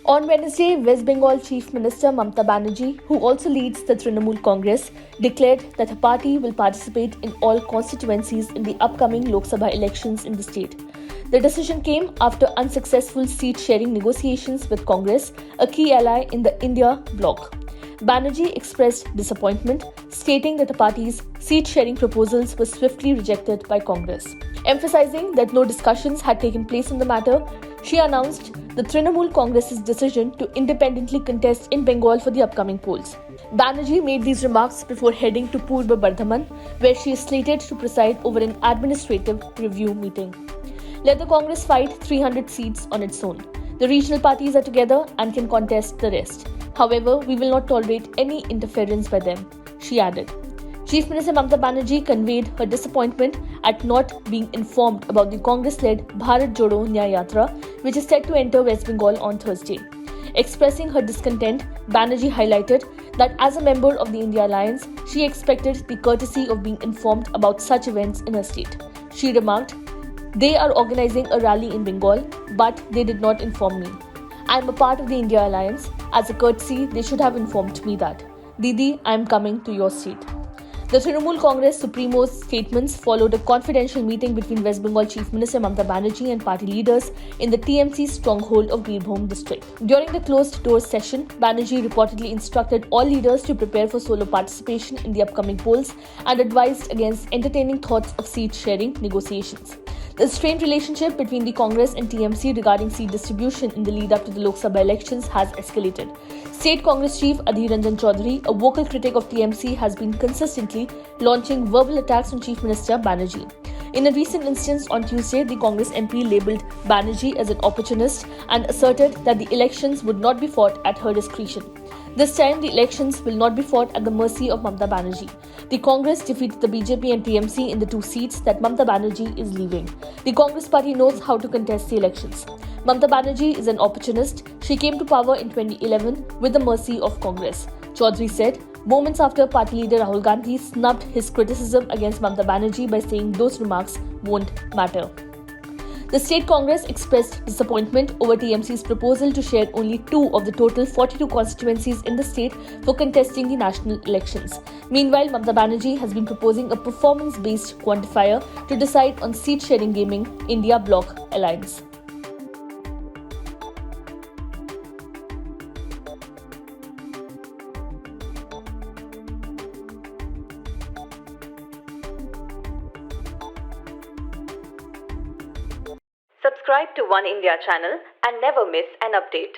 On Wednesday, West Bengal Chief Minister Mamata Banerjee, who also leads the Trinamool Congress, declared that her party will participate in all constituencies in the upcoming Lok Sabha elections in the state. The decision came after unsuccessful seat-sharing negotiations with Congress, a key ally in the India bloc. Banerjee expressed disappointment, stating that the party's seat-sharing proposals were swiftly rejected by Congress. Emphasizing that no discussions had taken place on the matter, she announced the Trinamool Congress's decision to independently contest in Bengal for the upcoming polls. Banerjee made these remarks before heading to Purba Bardhaman, where she is slated to preside over an administrative review meeting. Let the Congress fight 300 seats on its own. The regional parties are together and can contest the rest. However, we will not tolerate any interference by them, she added. Chief Minister Mamata Banerjee conveyed her disappointment at not being informed about the Congress-led Bharat Jodo Nyaya Yatra, which is set to enter West Bengal on Thursday. Expressing her discontent, Banerjee highlighted that as a member of the India Alliance, she expected the courtesy of being informed about such events in her state. She remarked, "They are organizing a rally in Bengal, but they did not inform me. I am a part of the India Alliance. As a courtesy, they should have informed me that. Didi, I am coming to your state." The Trinamool Congress Supremo's statements followed a confidential meeting between West Bengal Chief Minister Mamata Banerjee and party leaders in the TMC stronghold of Birbhum district. During the closed-door session, Banerjee reportedly instructed all leaders to prepare for solo participation in the upcoming polls and advised against entertaining thoughts of seat-sharing negotiations. The strained relationship between the Congress and TMC regarding seat distribution in the lead-up to the Lok Sabha elections has escalated. State Congress Chief Adhir Ranjan Chaudhary, a vocal critic of TMC, has been consistently launching verbal attacks on Chief Minister Banerjee. In a recent instance on Tuesday, the Congress MP labelled Banerjee as an opportunist and asserted that the elections would not be fought at her discretion. This time, the elections will not be fought at the mercy of Mamata Banerjee. The Congress defeated the BJP and TMC in the two seats that Mamata Banerjee is leaving. The Congress party knows how to contest the elections. Mamata Banerjee is an opportunist. She came to power in 2011 with the mercy of Congress, Chaudhary said, moments after party leader Rahul Gandhi snubbed his criticism against Mamata Banerjee by saying those remarks won't matter. The State Congress expressed disappointment over TMC's proposal to share only 2 of the total 42 constituencies in the state for contesting the national elections. Meanwhile, Mamata Banerjee has been proposing a performance-based quantifier to decide on seat-sharing gaming India Bloc Alliance. Subscribe to One India channel and never miss an update.